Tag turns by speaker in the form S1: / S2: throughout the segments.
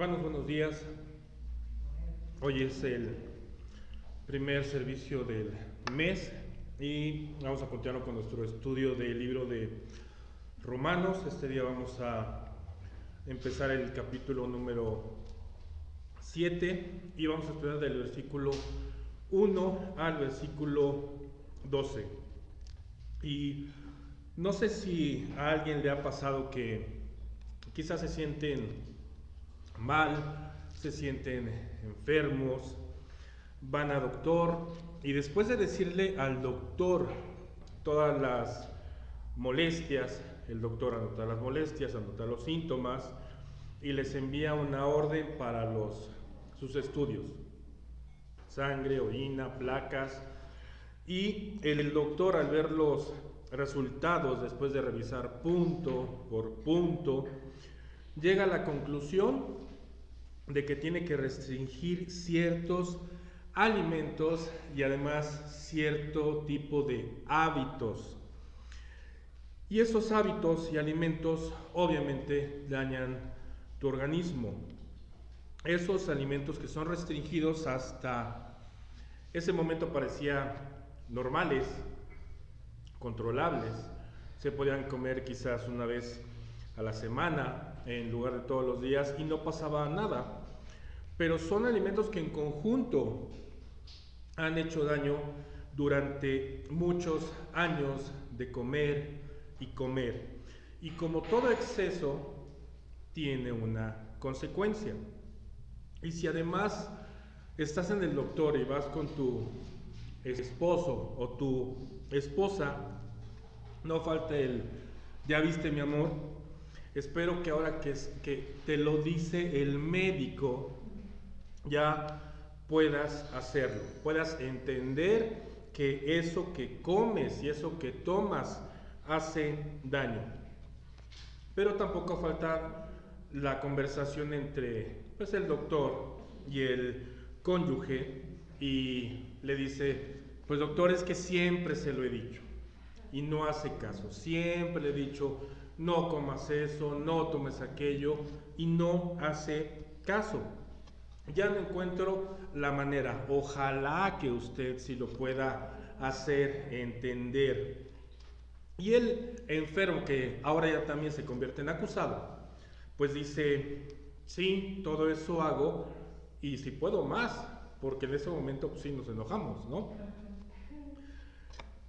S1: Hermanos, buenos días. Hoy es el primer servicio del mes y vamos a continuar con nuestro estudio del libro de Romanos. Este día vamos a empezar el capítulo número 7 y vamos a estudiar del versículo 1 al versículo 12. Y no sé si a alguien le ha pasado que quizás se sienten mal, se sienten enfermos, van a doctor y después de decirle al doctor todas las molestias, el doctor anota las molestias, anota los síntomas y les envía una orden para sus estudios, sangre, orina, placas, y el doctor, al ver los resultados después de revisar punto por punto, llega a la conclusión de que tiene que restringir ciertos alimentos y además cierto tipo de hábitos. Y esos hábitos y alimentos obviamente dañan tu organismo. Esos alimentos que son restringidos hasta ese momento parecía normales, controlables. Se podían comer quizás una vez a la semana en lugar de todos los días y no pasaba nada. Pero son alimentos que en conjunto han hecho daño durante muchos años de comer y comer. Y como todo exceso tiene una consecuencia. Y si además estás en el doctor y vas con tu esposo o tu esposa, no falta el ya viste mi amor, espero que ahora que te lo dice el médico ya puedas hacerlo, puedas entender que eso que comes y eso que tomas hace daño. Pero tampoco falta la conversación entre pues, el doctor y el cónyuge y le dice, pues doctor, es que siempre se lo he dicho y no hace caso, siempre le he dicho no comas eso, no tomes aquello y no hace caso. Ya no encuentro la manera, ojalá que usted sí lo pueda hacer entender. Y el enfermo, que ahora ya también se convierte en acusado, pues dice, sí, todo eso hago y si puedo más, porque en ese momento pues sí nos enojamos, ¿no?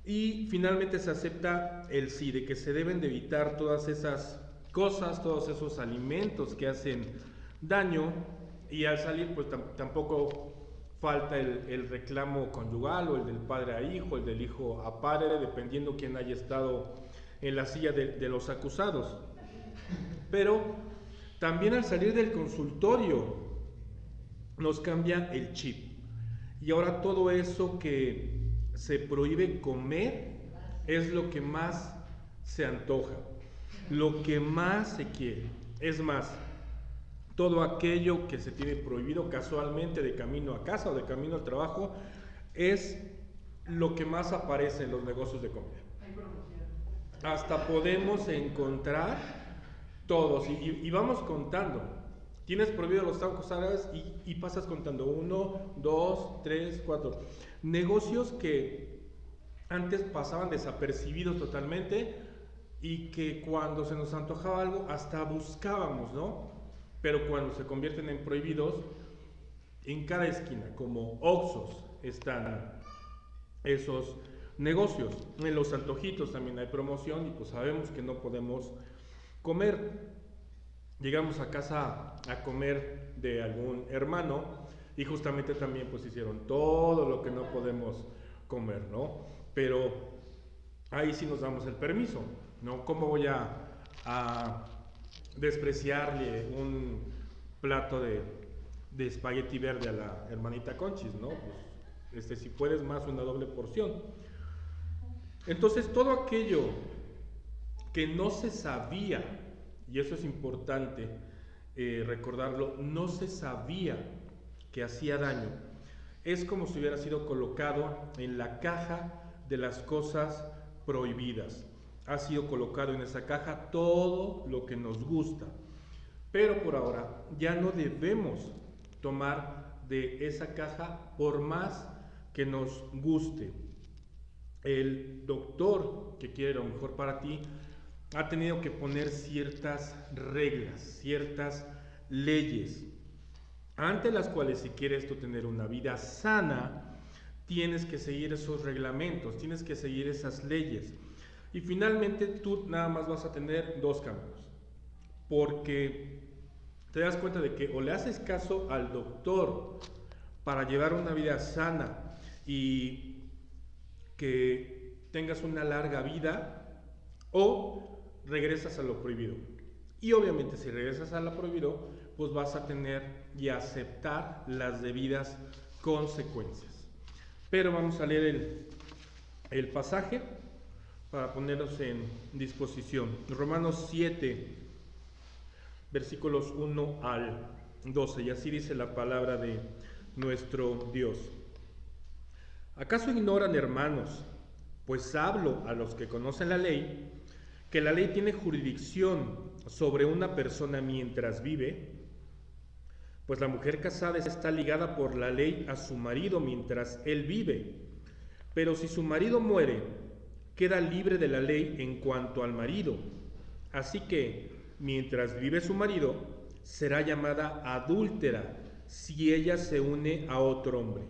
S1: Y finalmente se acepta el sí, de que se deben de evitar todas esas cosas, todos esos alimentos que hacen daño, y al salir pues tampoco falta el reclamo conyugal o el del padre a hijo, el del hijo a padre, dependiendo quién haya estado en la silla de los acusados. Pero también al salir del consultorio nos cambia el chip. Y ahora todo eso que se prohíbe comer es lo que más se antoja, lo que más se quiere. Es más, todo aquello que se tiene prohibido casualmente de camino a casa o de camino al trabajo es lo que más aparece en los negocios de comida. Hasta podemos encontrar todos y vamos contando. Tienes prohibido los tacos árabes y pasas contando 1, 2, 3, 4. Negocios que antes pasaban desapercibidos totalmente y que cuando se nos antojaba algo hasta buscábamos, ¿no? Pero cuando se convierten en prohibidos, en cada esquina, como Oxxos, están esos negocios. En los antojitos también hay promoción y pues sabemos que no podemos comer. Llegamos a casa a comer de algún hermano y justamente también pues hicieron todo lo que no podemos comer, ¿no? Pero ahí sí nos damos el permiso, ¿no? ¿Cómo voy a despreciarle un plato de espagueti verde a la hermanita Conchis, ¿no? Pues si puedes más, una doble porción. Entonces todo aquello que no se sabía, y eso es importante recordarlo, no se sabía que hacía daño, es como si hubiera sido colocado en la caja de las cosas prohibidas. Ha sido colocado en esa caja todo lo que nos gusta, Pero por ahora ya no debemos tomar de esa caja por más que nos guste. El doctor que quiere lo mejor para ti ha tenido que poner ciertas reglas, ciertas leyes, ante las cuales si quieres tú tener una vida sana, tienes que seguir esos reglamentos, tienes que seguir esas leyes. Y finalmente tú nada más vas a tener dos caminos, porque te das cuenta de que o le haces caso al doctor para llevar una vida sana y que tengas una larga vida, o regresas a lo prohibido. Y obviamente si regresas a lo prohibido, pues vas a tener y aceptar las debidas consecuencias. Pero vamos a leer el pasaje para ponernos en disposición. Romanos 7, versículos 1 al 12, y así dice la palabra de nuestro Dios. ¿Acaso ignoran, hermanos, pues hablo a los que conocen la ley, que la ley tiene jurisdicción sobre una persona mientras vive? Pues la mujer casada está ligada por la ley a su marido mientras él vive. Pero si su marido muere, queda libre de la ley en cuanto al marido. Así que, mientras vive su marido, será llamada adúltera si ella se une a otro hombre.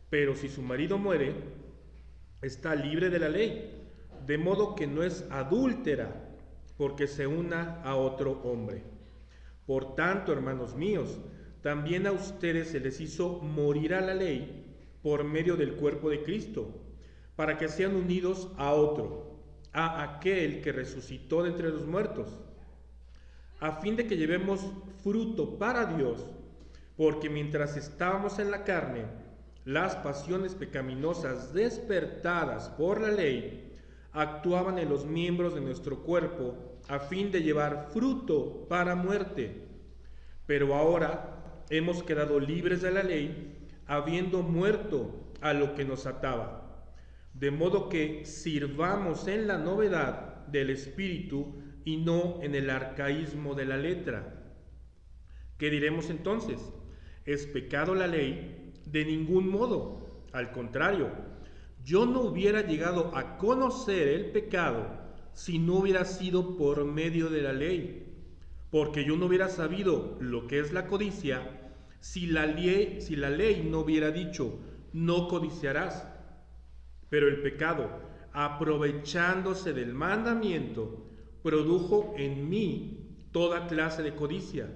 S1: Pero si su marido muere, está libre de la ley, de modo que no es adúltera porque se una a otro hombre. Por tanto, hermanos míos, también a ustedes se les hizo morir a la ley por medio del cuerpo de Cristo, para que sean unidos a otro, a aquel que resucitó de entre los muertos, a fin de que llevemos fruto para Dios, porque mientras estábamos en la carne, las pasiones pecaminosas despertadas por la ley actuaban en los miembros de nuestro cuerpo a fin de llevar fruto para muerte. Pero ahora hemos quedado libres de la ley, habiendo muerto a lo que nos ataba, de modo que sirvamos en la novedad del Espíritu y no en el arcaísmo de la letra. ¿Qué diremos entonces? ¿Es pecado la ley? De ningún modo. Al contrario, yo no hubiera llegado a conocer el pecado si no hubiera sido por medio de la ley, porque yo no hubiera sabido lo que es la codicia si la ley no hubiera dicho, no codiciarás. Pero el pecado, aprovechándose del mandamiento, produjo en mí toda clase de codicia,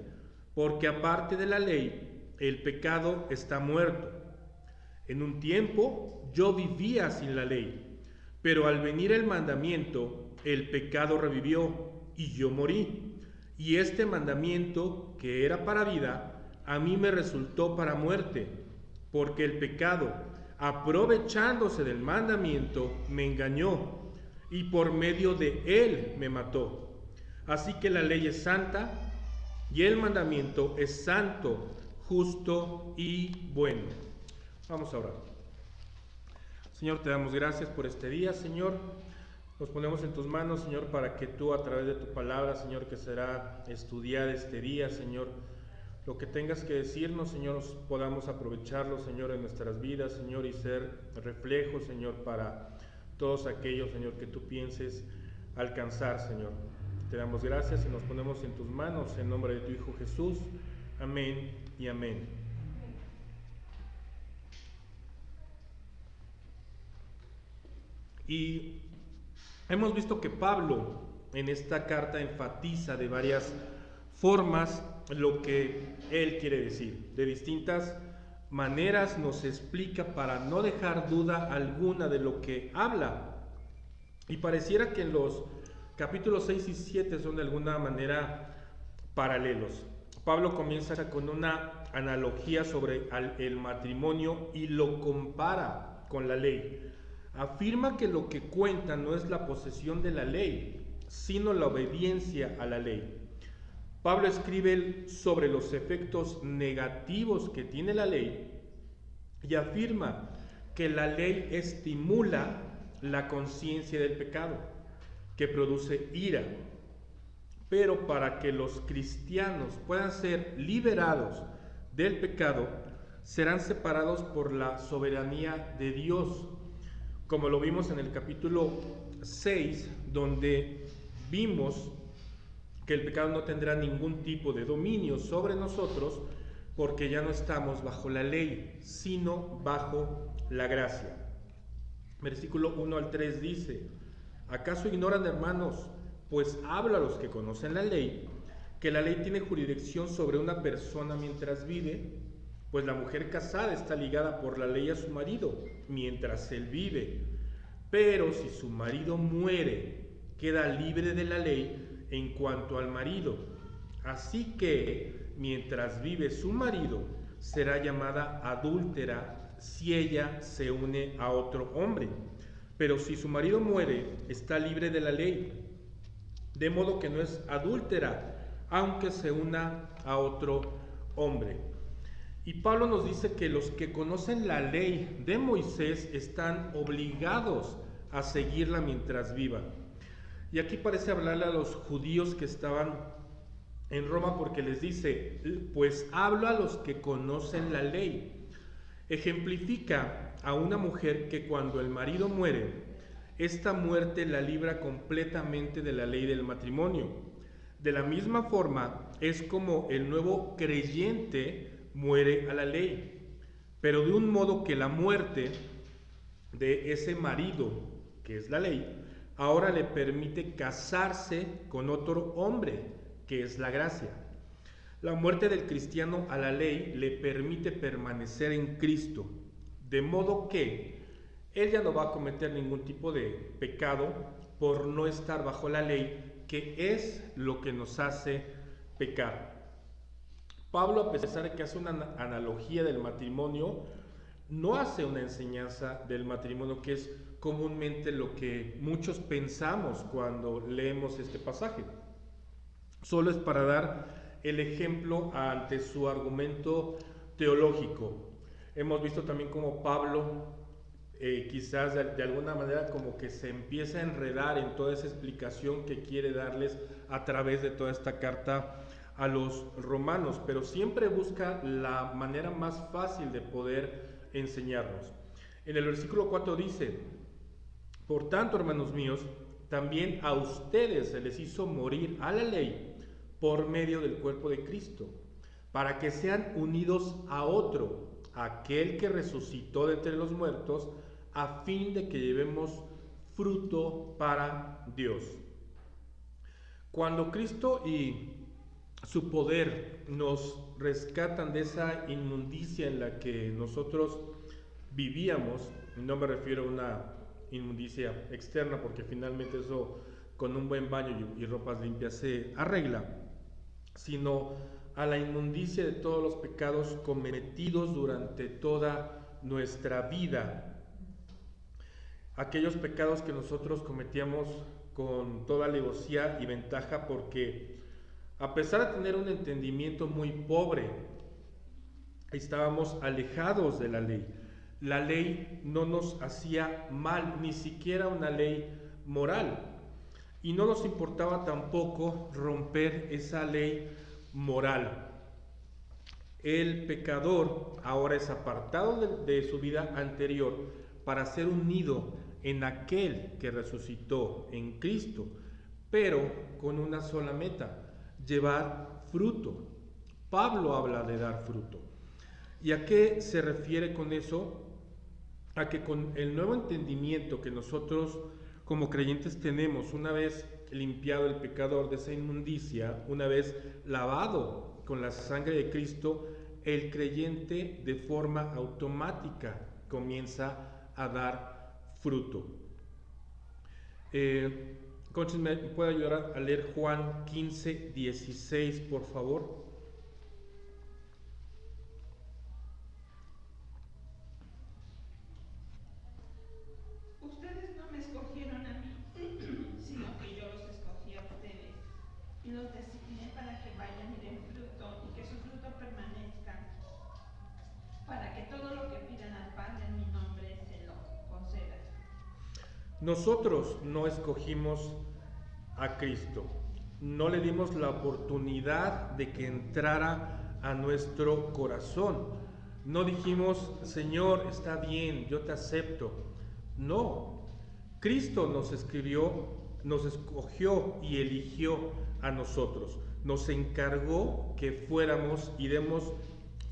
S1: porque aparte de la ley, el pecado está muerto. En un tiempo yo vivía sin la ley, pero al venir el mandamiento, el pecado revivió y yo morí. Y este mandamiento, que era para vida, a mí me resultó para muerte, porque el pecado, aprovechándose del mandamiento, me engañó y por medio de él me mató. Así que la ley es santa y el mandamiento es santo, justo y bueno. Vamos a orar. Señor, te damos gracias por este día, Señor. Nos ponemos en tus manos, Señor, para que tú a través de tu palabra, Señor, que será estudiada este día, Señor, lo que tengas que decirnos, Señor, podamos aprovecharlo, Señor, en nuestras vidas, Señor, y ser reflejo, Señor, para todos aquellos, Señor, que tú pienses alcanzar, Señor. Te damos gracias y nos ponemos en tus manos, en nombre de tu Hijo Jesús. Amén y amén. Y hemos visto que Pablo en esta carta enfatiza de varias formas lo que él quiere decir. De distintas maneras nos explica para no dejar duda alguna de lo que habla. Y pareciera que en los capítulos 6 y 7 son de alguna manera paralelos. Pablo comienza con una analogía sobre el matrimonio y lo compara con la ley. Afirma que lo que cuenta no es la posesión de la ley, sino la obediencia a la ley. Pablo escribe sobre los efectos negativos que tiene la ley y afirma que la ley estimula la conciencia del pecado, que produce ira. Pero para que los cristianos puedan ser liberados del pecado, serán separados por la soberanía de Dios, como lo vimos en el capítulo 6, donde vimos que el pecado no tendrá ningún tipo de dominio sobre nosotros, porque ya no estamos bajo la ley, sino bajo la gracia. Versículo 1 al 3 dice: ¿acaso ignoran, hermanos, pues hablo a los que conocen la ley, que la ley tiene jurisdicción sobre una persona mientras vive? Pues la mujer casada está ligada por la ley a su marido mientras él vive. Pero si su marido muere, queda libre de la ley en cuanto al marido. Así que mientras vive su marido, será llamada adúltera si ella se une a otro hombre. Pero si su marido muere, está libre de la ley, de modo que no es adúltera, aunque se una a otro hombre. Y Pablo nos dice que los que conocen la ley de Moisés están obligados a seguirla mientras vivan. Y aquí parece hablarle a los judíos que estaban en Roma, porque les dice, pues hablo a los que conocen la ley. Ejemplifica a una mujer que cuando el marido muere, esta muerte la libra completamente de la ley del matrimonio. De la misma forma es como el nuevo creyente muere a la ley, pero de un modo que la muerte de ese marido, que es la ley, ahora le permite casarse con otro hombre, que es la gracia. La muerte del cristiano a la ley le permite permanecer en Cristo, de modo que él ya no va a cometer ningún tipo de pecado por no estar bajo la ley, que es lo que nos hace pecar. Pablo, a pesar de que hace una analogía del matrimonio, no hace una enseñanza del matrimonio, que es comúnmente lo que muchos pensamos cuando leemos este pasaje. Solo es para dar el ejemplo ante su argumento teológico. Hemos visto también como Pablo quizás de alguna manera como que se empieza a enredar en toda esa explicación que quiere darles a través de toda esta carta a los romanos, pero siempre busca la manera más fácil de poder enseñarnos. En el versículo 4 dice: por tanto, hermanos míos, también a ustedes se les hizo morir a la ley por medio del cuerpo de Cristo, para que sean unidos a otro, aquel que resucitó de entre los muertos, a fin de que llevemos fruto para Dios. Cuando Cristo y su poder nos rescatan de esa inmundicia en la que nosotros vivíamos, no me refiero a una inmundicia externa, porque finalmente eso con un buen baño y ropas limpias se arregla, sino a la inmundicia de todos los pecados cometidos durante toda nuestra vida. Aquellos pecados que nosotros cometíamos con toda alevosía y ventaja, porque a pesar de tener un entendimiento muy pobre, estábamos alejados de la ley. La ley no nos hacía mal, ni siquiera una ley moral. Y no nos importaba tampoco romper esa ley moral. El pecador ahora es apartado de su vida anterior para ser unido en aquel que resucitó en Cristo, pero con una sola meta: llevar fruto. Pablo habla de dar fruto. ¿Y a qué se refiere con eso? A que con el nuevo entendimiento que nosotros como creyentes tenemos, una vez limpiado el pecador de esa inmundicia, una vez lavado con la sangre de Cristo, el creyente de forma automática comienza a dar fruto. Conchis, ¿me puede ayudar a leer Juan 15, 16, por favor?
S2: Ustedes no me escogieron a mí, sino que yo los escogí a ustedes y los designé para que vayan y den fruto y que su fruto permanezca, para que todo lo que pidan al Padre en mi nombre se lo conceda.
S1: Nosotros no escogimos a Cristo. no le dimos la oportunidad de que entrara a nuestro corazón. No dijimos, Señor, está bien, yo te acepto. No, Cristo nos escogió y eligió a nosotros. Nos encargó que fuéramos y demos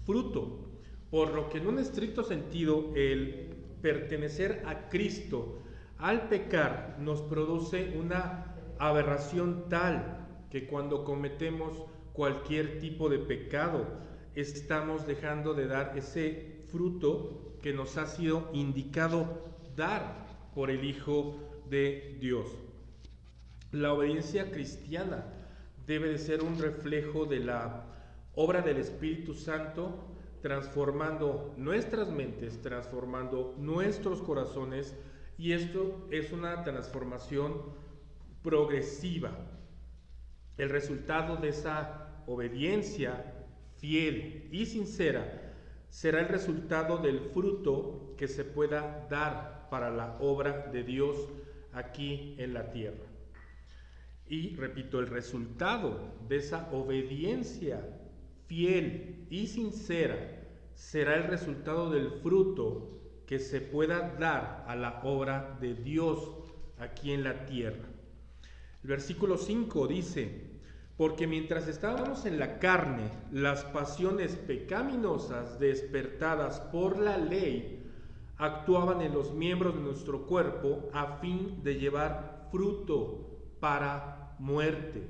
S1: fruto. Por lo que en un estricto sentido, el pertenecer a Cristo al pecar nos produce una aberración tal que cuando cometemos cualquier tipo de pecado, estamos dejando de dar ese fruto que nos ha sido indicado dar por el Hijo de Dios. La obediencia cristiana debe de ser un reflejo de la obra del Espíritu Santo, transformando nuestras mentes, transformando nuestros corazones, y esto es una transformación progresiva. El resultado de esa obediencia fiel y sincera será el resultado del fruto que se pueda dar para la obra de Dios aquí en la tierra. Y repito, el resultado de esa obediencia fiel y sincera será el resultado del fruto que se pueda dar a la obra de Dios aquí en la tierra. El versículo 5 dice: porque mientras estábamos en la carne, las pasiones pecaminosas despertadas por la ley actuaban en los miembros de nuestro cuerpo a fin de llevar fruto para muerte.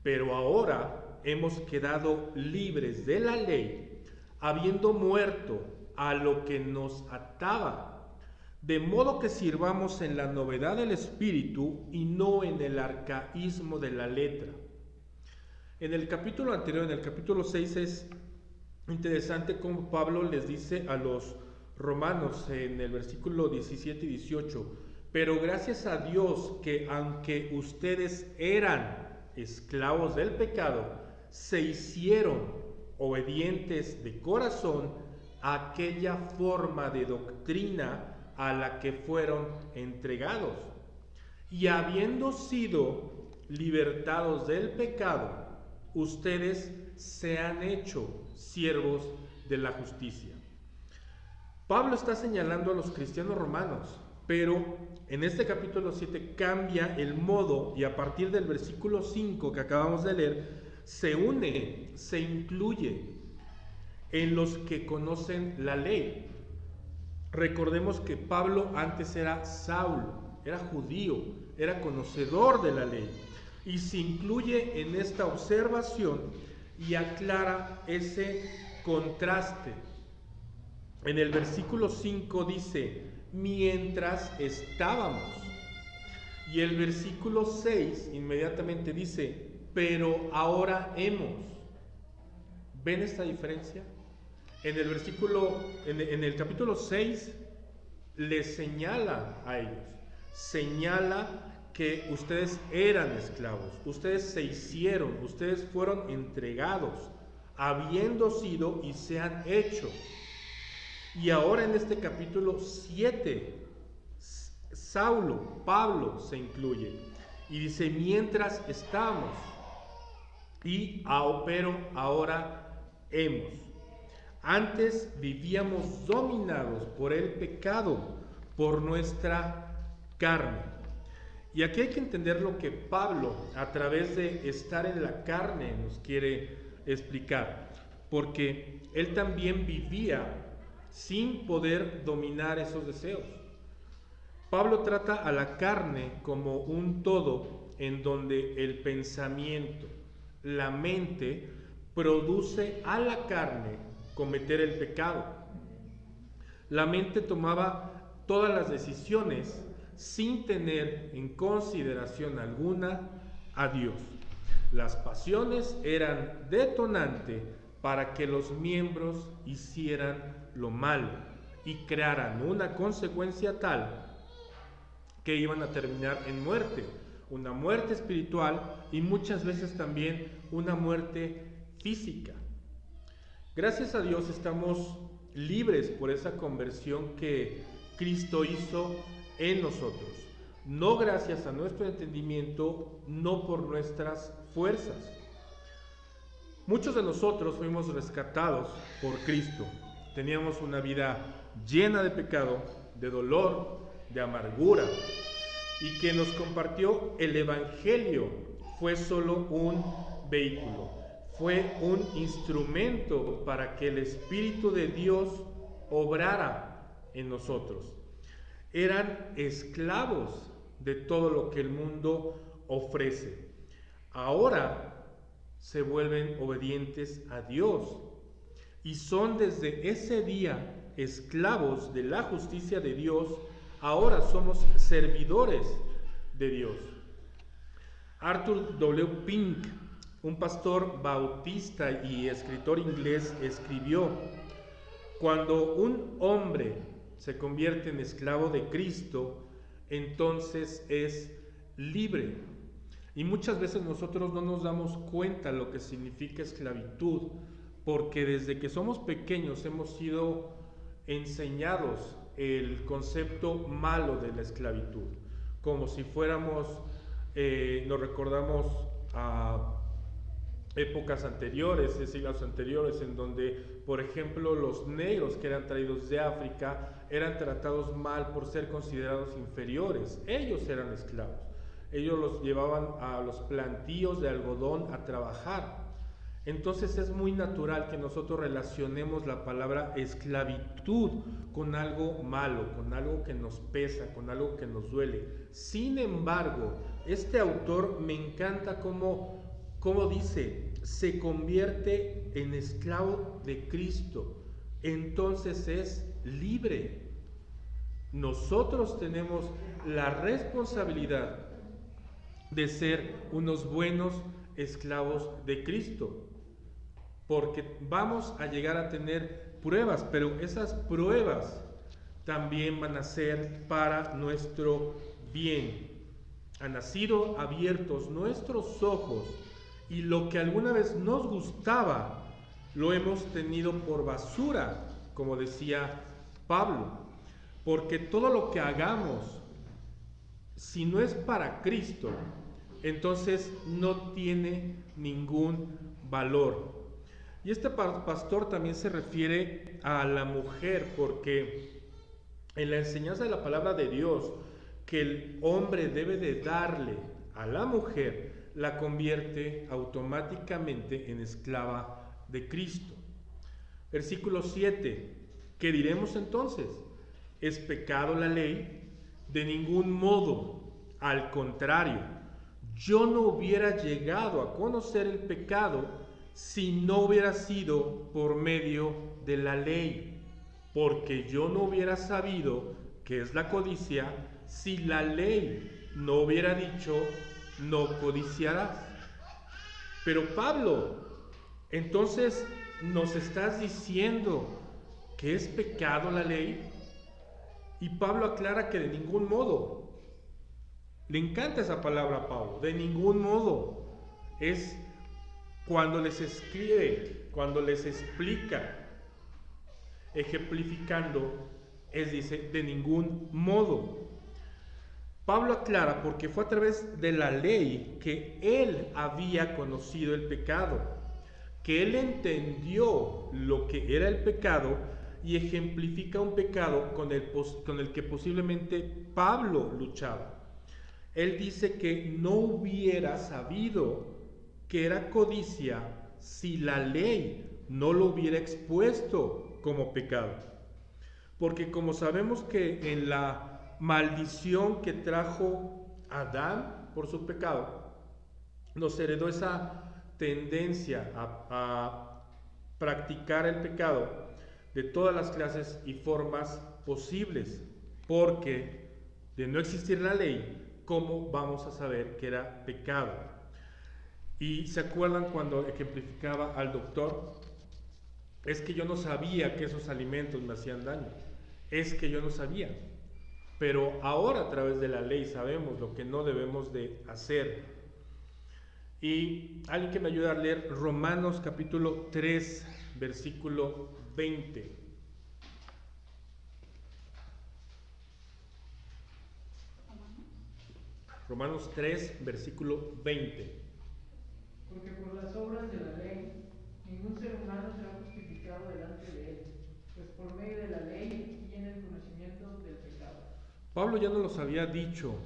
S1: Pero ahora hemos quedado libres de la ley, habiendo muerto a lo que nos ataba, de modo que sirvamos en la novedad del espíritu y no en el arcaísmo de la letra. En el capítulo anterior, en el capítulo 6, es interesante cómo Pablo les dice a los romanos en el versículo 17 y 18: pero gracias a Dios que aunque ustedes eran esclavos del pecado, se hicieron obedientes de corazón a aquella forma de doctrina a la que fueron entregados. Y habiendo sido libertados del pecado, ustedes se han hecho siervos de la justicia. Pablo está señalando a los cristianos romanos, pero en este capítulo 7 cambia el modo, y a partir del versículo 5 que acabamos de leer, se une, se incluye en los que conocen la ley. Recordemos que Pablo antes era Saulo, era judío, era conocedor de la ley, y se incluye en esta observación y aclara ese contraste. En el versículo 5 dice: mientras estábamos. Y el versículo 6 inmediatamente dice: pero ahora hemos. ¿Ven esta diferencia? En el capítulo 6 les señala a ellos, señala que ustedes eran esclavos, ustedes se hicieron, ustedes fueron entregados, habiendo sido y se han hecho. Y ahora en este capítulo 7, Pablo se incluye y dice: mientras estamos, pero ahora hemos. Antes vivíamos dominados por el pecado, por nuestra carne. Y aquí hay que entender lo que Pablo, a través de estar en la carne, nos quiere explicar, porque él también vivía sin poder dominar esos deseos. Pablo trata a la carne como un todo en donde el pensamiento, la mente, produce a la carne cometer el pecado. La mente tomaba todas las decisiones sin tener en consideración alguna a Dios. Las pasiones eran detonante para que los miembros hicieran lo malo y crearan una consecuencia tal que iban a terminar en muerte, una muerte espiritual y muchas veces también una muerte física. Gracias a Dios estamos libres por esa conversión que Cristo hizo en nosotros. no gracias a nuestro entendimiento, no por nuestras fuerzas. Muchos de nosotros fuimos rescatados por Cristo. Teníamos una vida llena de pecado, de dolor, de amargura, y que nos compartió el Evangelio fue solo un vehículo, fue un instrumento para que el Espíritu de Dios obrara en nosotros. Eran esclavos de todo lo que el mundo ofrece. Ahora se vuelven obedientes a Dios y son desde ese día esclavos de la justicia de Dios. Ahora somos servidores de Dios. Arthur W. Pink, un pastor bautista y escritor inglés, escribió: cuando un hombre se convierte en esclavo de Cristo, entonces es libre. Y muchas veces nosotros no nos damos cuenta lo que significa esclavitud, porque desde que somos pequeños hemos sido enseñados el concepto malo de la esclavitud, como si fuéramos, nos recordamos a épocas anteriores, siglos anteriores, en donde, por ejemplo, los negros que eran traídos de África eran tratados mal por ser considerados inferiores. Ellos eran esclavos. Ellos los llevaban a los plantíos de algodón a trabajar. Entonces es muy natural que nosotros relacionemos la palabra esclavitud con algo malo, con algo que nos pesa, con algo que nos duele. Sin embargo, este autor me encanta cómo dice: se convierte en esclavo de Cristo, entonces es libre. Nosotros tenemos la responsabilidad de ser unos buenos esclavos de Cristo, porque vamos a llegar a tener pruebas, pero esas pruebas también van a ser para nuestro bien. Han sido abiertos nuestros ojos y lo que alguna vez nos gustaba lo hemos tenido por basura, como decía Pablo, porque todo lo que hagamos, si no es para Cristo, entonces no tiene ningún valor. Y este pastor también se refiere a la mujer, porque en la enseñanza de la palabra de Dios, que el hombre debe de darle a la mujer, la convierte automáticamente en esclava de Cristo. Versículo 7. ¿Qué diremos entonces? ¿Es pecado la ley? De ningún modo. Al contrario, yo no hubiera llegado a conocer el pecado si no hubiera sido por medio de la ley, porque yo no hubiera sabido qué es la codicia si la ley no hubiera dicho: no codiciarás. Pero Pablo, entonces, ¿nos estás diciendo que es pecado la ley? Y Pablo aclara que de ningún modo. Le encanta esa palabra a Pablo, de ningún modo. Es cuando les escribe, cuando les explica, ejemplificando, dice, de ningún modo. Pablo aclara porque fue a través de la ley que él había conocido el pecado, que él entendió lo que era el pecado y ejemplifica un pecado con el que posiblemente Pablo luchaba. Él dice que no hubiera sabido que era codicia si la ley no lo hubiera expuesto como pecado. Porque como sabemos que en la maldición que trajo Adán por su pecado, nos heredó esa tendencia a practicar el pecado de todas las clases y formas posibles, porque de no existir la ley, ¿cómo vamos a saber que era pecado? Y se acuerdan cuando ejemplificaba al doctor: es que yo no sabía que esos alimentos me hacían daño, es que yo no sabía, pero ahora a través de la ley sabemos lo que no debemos de hacer. Y alguien que me ayude a leer Romanos capítulo 3 versículo 20. Romanos 3, versículo 20.
S3: Porque por las obras de la ley, ningún ser humano será justificado delante de él, pues por medio de la ley viene el conocimiento del pecado.
S1: Pablo ya nos los había dicho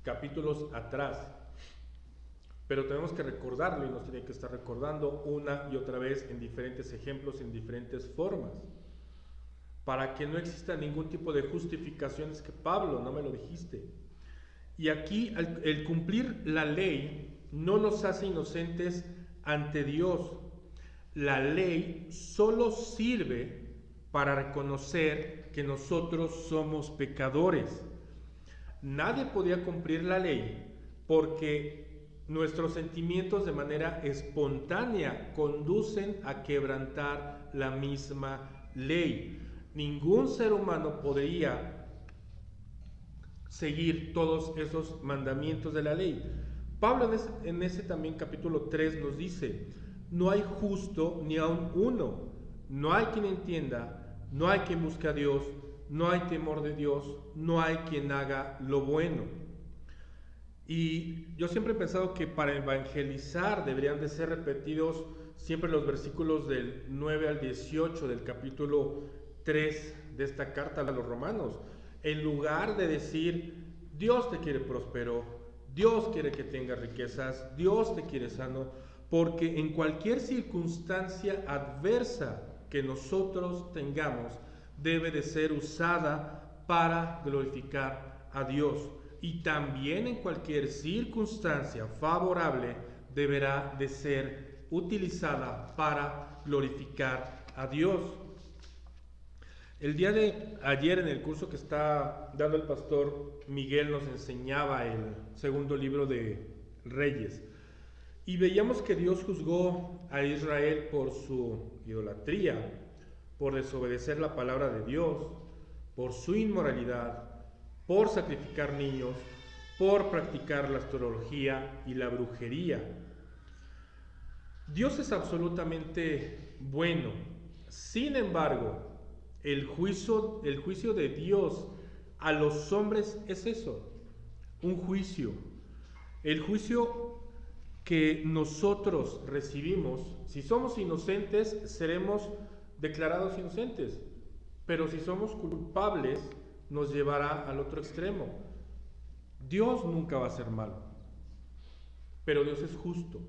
S1: capítulos atrás, pero tenemos que recordarlo y nos tiene que estar recordando una y otra vez en diferentes ejemplos, en diferentes formas, para que no exista ningún tipo de justificaciones que Pablo, no me lo dijiste. Y aquí el cumplir la ley no nos hace inocentes ante Dios. La ley solo sirve para reconocer que nosotros somos pecadores. Nadie podía cumplir la ley porque nuestros sentimientos de manera espontánea conducen a quebrantar la misma ley. Ningún ser humano podría seguir todos esos mandamientos de la ley. Pablo en ese también capítulo 3 nos dice: no hay justo ni aun uno, no hay quien entienda, no hay quien busque a Dios, no hay temor de Dios, no hay quien haga lo bueno. Y yo siempre he pensado que para evangelizar deberían de ser repetidos siempre los versículos del 9 al 18 del capítulo 3 de esta carta a los romanos, en lugar de decir: Dios te quiere próspero, Dios quiere que tengas riquezas, Dios te quiere sano, porque en cualquier circunstancia adversa que nosotros tengamos debe de ser usada para glorificar a Dios, y también en cualquier circunstancia favorable deberá de ser utilizada para glorificar a Dios. El día de ayer, en el curso que está dando el pastor Miguel, nos enseñaba el segundo libro de Reyes, y veíamos que Dios juzgó a Israel por su idolatría, por desobedecer la palabra de Dios, por su inmoralidad, por sacrificar niños, por practicar la astrología y la brujería. Dios es absolutamente bueno. Sin embargo, el juicio de Dios a los hombres es eso, un juicio. El juicio que nosotros recibimos, si somos inocentes, seremos declarados inocentes, pero si somos culpables, nos llevará al otro extremo. Dios nunca va a ser malo, pero Dios es justo.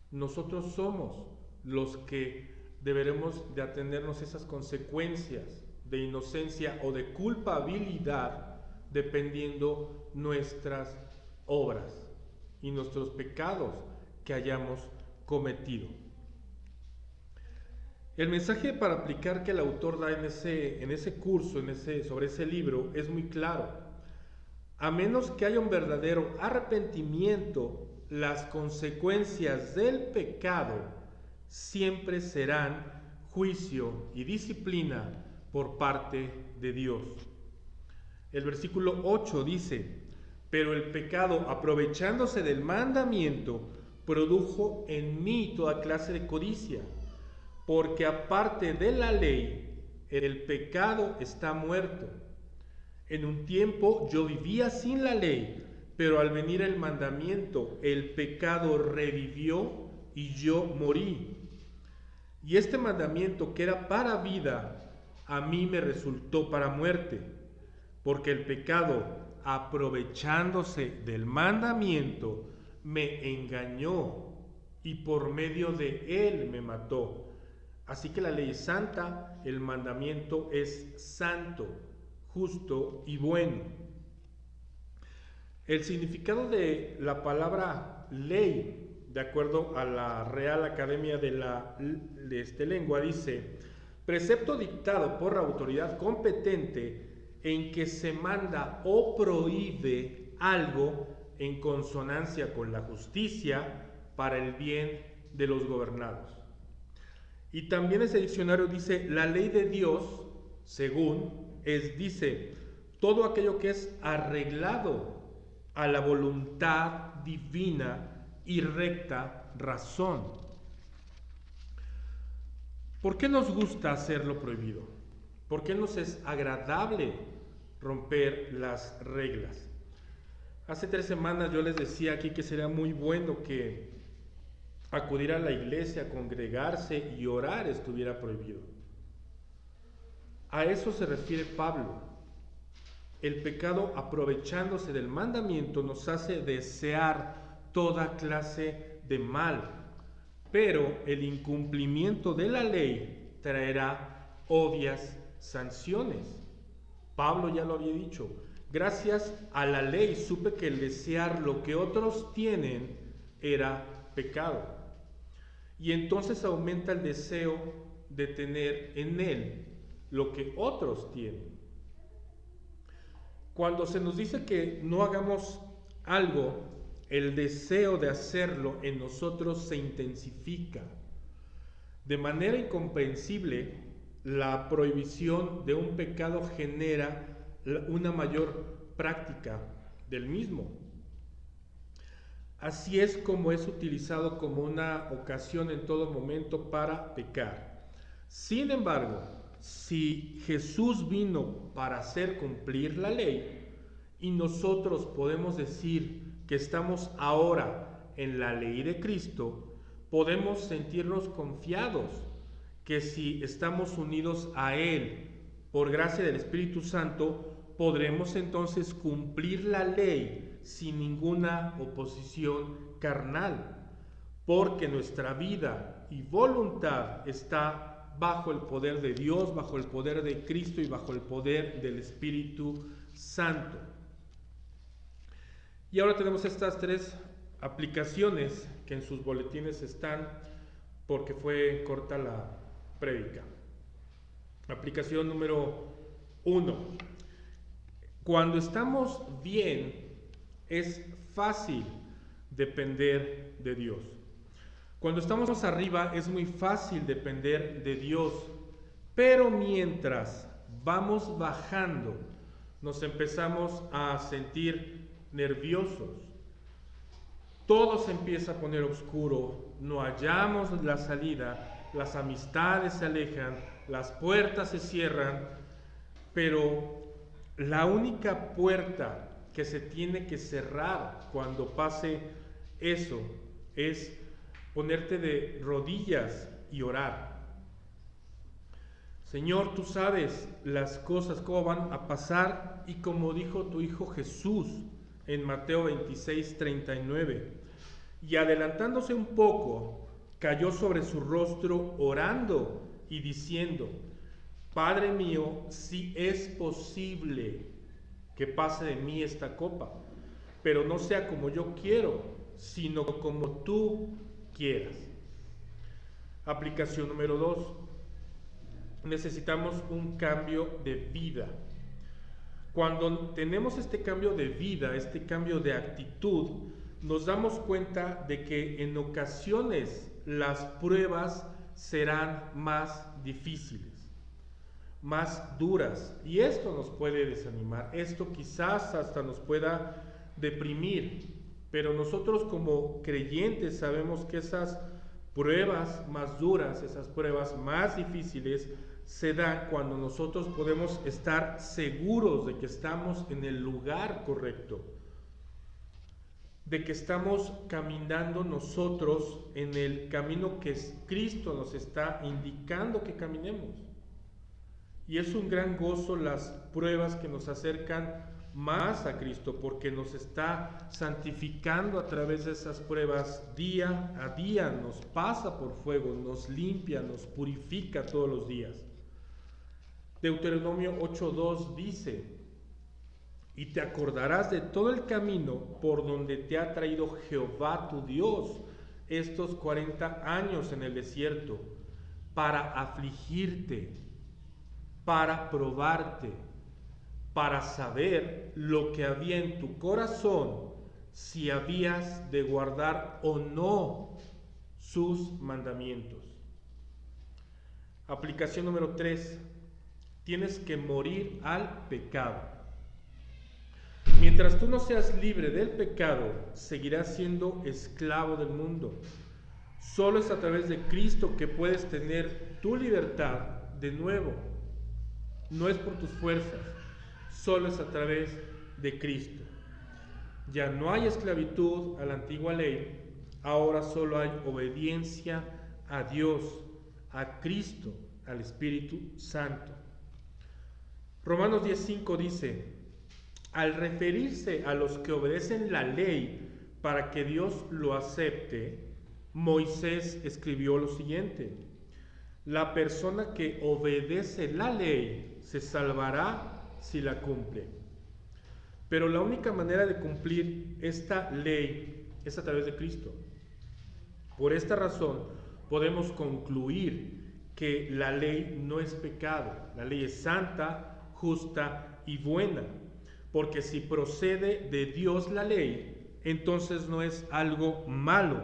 S1: Nosotros somos los que deberemos de atendernos esas consecuencias de inocencia o de culpabilidad dependiendo nuestras obras y nuestros pecados que hayamos cometido. El mensaje para aplicar que el autor da en ese curso, sobre ese libro, es muy claro. A menos que haya un verdadero arrepentimiento, las consecuencias del pecado siempre serán juicio y disciplina por parte de Dios. El versículo 8 dice: pero el pecado, aprovechándose del mandamiento, produjo en mí toda clase de codicia, porque aparte de la ley, el pecado está muerto. En un tiempo yo vivía sin la ley, pero al venir el mandamiento, el pecado revivió y yo morí. Y este mandamiento, que era para vida, a mí me resultó para muerte, porque el pecado, aprovechándose del mandamiento, me engañó y por medio de él me mató. Así que la ley es santa, el mandamiento es santo, justo y bueno. El significado de la palabra ley, de acuerdo a la Real Academia de la Lengua, dice: precepto dictado por la autoridad competente en que se manda o prohíbe algo en consonancia con la justicia para el bien de los gobernados. Y también ese diccionario dice: la ley de Dios, según, dice, todo aquello que es arreglado a la voluntad divina y recta razón. ¿Por qué nos gusta hacer lo prohibido? ¿Por qué nos es agradable romper las reglas? Hace 3 semanas yo les decía aquí que sería muy bueno que acudir a la iglesia, congregarse y orar estuviera prohibido. A eso se refiere Pablo. El pecado, aprovechándose del mandamiento, nos hace desear toda clase de mal, pero el incumplimiento de la ley traerá obvias sanciones. Pablo ya lo había dicho: gracias a la ley supe que el desear lo que otros tienen era pecado. Y entonces aumenta el deseo de tener en él lo que otros tienen. Cuando se nos dice que no hagamos algo, el deseo de hacerlo en nosotros se intensifica. De manera incomprensible, la prohibición de un pecado genera una mayor práctica del mismo. Así es como es utilizado como una ocasión en todo momento para pecar. Sin embargo, si Jesús vino para hacer cumplir la ley y nosotros podemos decir que estamos ahora en la ley de Cristo, podemos sentirnos confiados que si estamos unidos a Él por gracia del Espíritu Santo, podremos entonces cumplir la ley sin ninguna oposición carnal, porque nuestra vida y voluntad está bajo el poder de Dios, bajo el poder de Cristo y bajo el poder del Espíritu Santo. Y ahora tenemos estas 3 aplicaciones que en sus boletines están, porque fue corta la prédica. Aplicación número 1. Cuando estamos bien, es fácil depender de Dios. Cuando estamos arriba, es muy fácil depender de Dios. Pero mientras vamos bajando, nos empezamos a sentir nerviosos. Todo se empieza a poner oscuro, no hallamos la salida, las amistades se alejan, las puertas se cierran, pero la única puerta que se tiene que cerrar cuando pase eso es ponerte de rodillas y orar. Señor, tú sabes las cosas, cómo van a pasar, y como dijo tu Hijo Jesús en Mateo 26:39, y adelantándose un poco, cayó sobre su rostro orando y diciendo: Padre mío, si es posible que pase de mí esta copa, pero no sea como yo quiero, sino como tú quieras. Aplicación número 2. Necesitamos un cambio de vida. Cuando tenemos este cambio de vida, este cambio de actitud, nos damos cuenta de que en ocasiones las pruebas serán más difíciles, más duras, y esto nos puede desanimar, esto quizás hasta nos pueda deprimir, pero nosotros como creyentes sabemos que esas pruebas más duras, esas pruebas más difíciles se dan cuando nosotros podemos estar seguros de que estamos en el lugar correcto, de que estamos caminando nosotros en el camino que Cristo nos está indicando que caminemos. Y es un gran gozo las pruebas que nos acercan más a Cristo, porque nos está santificando a través de esas pruebas día a día, nos pasa por fuego, nos limpia, nos purifica todos los días. Deuteronomio 8:2 dice: y te acordarás de todo el camino por donde te ha traído Jehová tu Dios estos 40 años en el desierto, para afligirte, para probarte, para saber lo que había en tu corazón, si habías de guardar o no sus mandamientos. Aplicación número 3. Tienes que morir al pecado. Mientras tú no seas libre del pecado, seguirás siendo esclavo del mundo. Solo es a través de Cristo que puedes tener tu libertad de nuevo. No es por tus fuerzas, solo es a través de Cristo. Ya no hay esclavitud a la antigua ley, ahora solo hay obediencia a Dios, a Cristo, al Espíritu Santo. Romanos 10:5 dice, al referirse a los que obedecen la ley para que Dios lo acepte, Moisés escribió lo siguiente: la persona que obedece la ley se salvará si la cumple. Pero la única manera de cumplir esta ley es a través de Cristo. Por esta razón podemos concluir que la ley no es pecado. La ley es santa, justa y buena. Porque si procede de Dios la ley, entonces no es algo malo.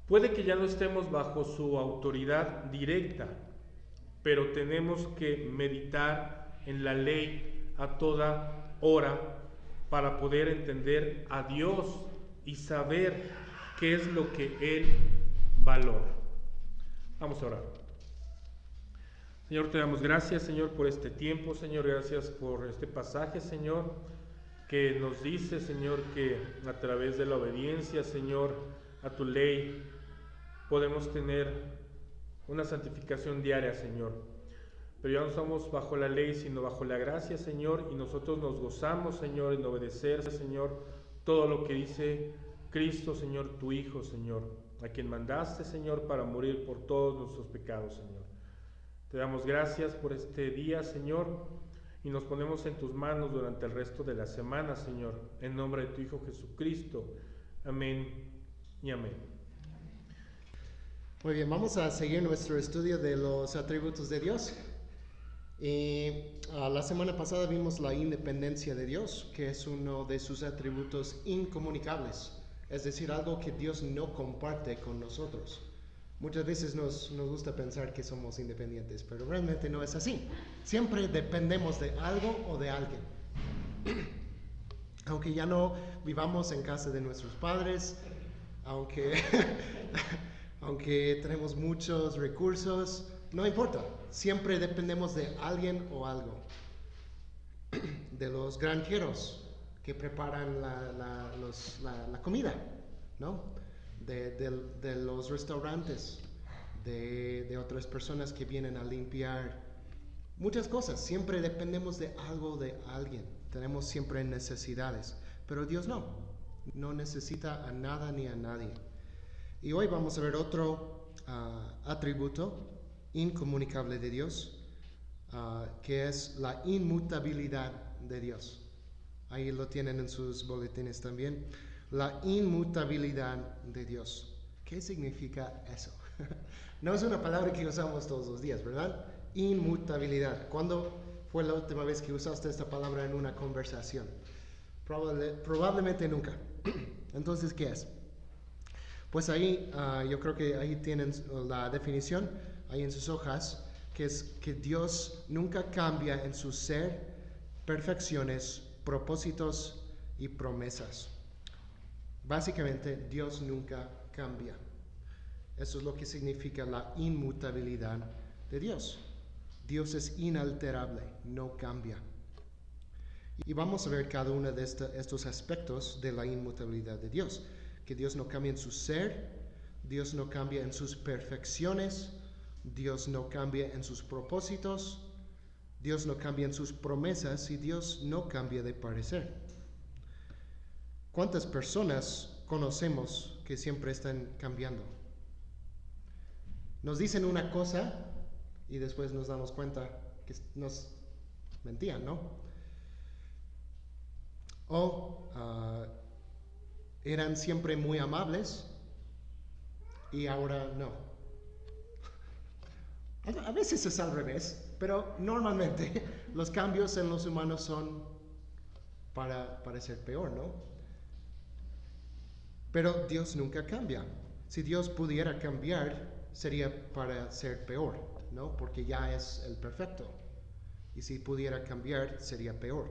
S1: Puede que ya no estemos bajo su autoridad directa, pero tenemos que meditar en la ley a toda hora para poder entender a Dios y saber qué es lo que Él valora. Vamos a orar. Señor, te damos gracias, Señor, por este tiempo, Señor, gracias por este pasaje, Señor, que nos dice, Señor, que a través de la obediencia, Señor, a tu ley, podemos tener una santificación diaria, Señor. Pero ya no estamos bajo la ley, sino bajo la gracia, Señor, y nosotros nos gozamos, Señor, en obedecer, Señor, todo lo que dice Cristo, Señor, tu Hijo, Señor, a quien mandaste, Señor, para morir por todos nuestros pecados, Señor. Te damos gracias por este día, Señor, y nos ponemos en tus manos durante el resto de la semana, Señor, en nombre de tu Hijo Jesucristo. Amén y amén.
S4: Muy bien, vamos a seguir nuestro estudio de los atributos de Dios. Y la semana pasada vimos la independencia de Dios, que es uno de sus atributos incomunicables, es decir, algo que Dios no comparte con nosotros. Muchas veces nos gusta pensar que somos independientes, pero realmente no es así. Siempre dependemos de algo o de alguien. Aunque ya no vivamos en casa de nuestros padres, aunque tenemos muchos recursos, no importa. Siempre dependemos de alguien o algo. De los granjeros que preparan la comida, ¿no? De los restaurantes, de otras personas que vienen a limpiar. Muchas cosas. Siempre dependemos de algo o de alguien. Tenemos siempre necesidades. Pero Dios no necesita a nada ni a nadie. Y hoy vamos a ver otro atributo incomunicable de Dios, que es la inmutabilidad de Dios. Ahí lo tienen en sus boletines también. La inmutabilidad de Dios. ¿Qué significa eso? No es una palabra que usamos todos los días, ¿verdad? Inmutabilidad. ¿Cuándo fue la última vez que usaste esta palabra en una conversación? Probablemente nunca. Entonces, ¿qué es? Pues ahí, yo creo que ahí tienen la definición, ahí en sus hojas, que es que Dios nunca cambia en su ser, perfecciones, propósitos y promesas. Básicamente, Dios nunca cambia. Eso es lo que significa la inmutabilidad de Dios. Dios es inalterable, no cambia. Y vamos a ver cada uno de estos aspectos de la inmutabilidad de Dios. Que Dios no cambia en su ser, Dios no cambia en sus perfecciones, Dios no cambia en sus propósitos, Dios no cambia en sus promesas y Dios no cambia de parecer. ¿Cuántas personas conocemos que siempre están cambiando? Nos dicen una cosa y después nos damos cuenta que nos mentían, ¿no? O eran siempre muy amables y ahora no. A veces es al revés, pero normalmente los cambios en los humanos son para ser peor, ¿no? Pero Dios nunca cambia. Si Dios pudiera cambiar, sería para ser peor, ¿no? Porque ya es el perfecto. Y si pudiera cambiar, sería peor.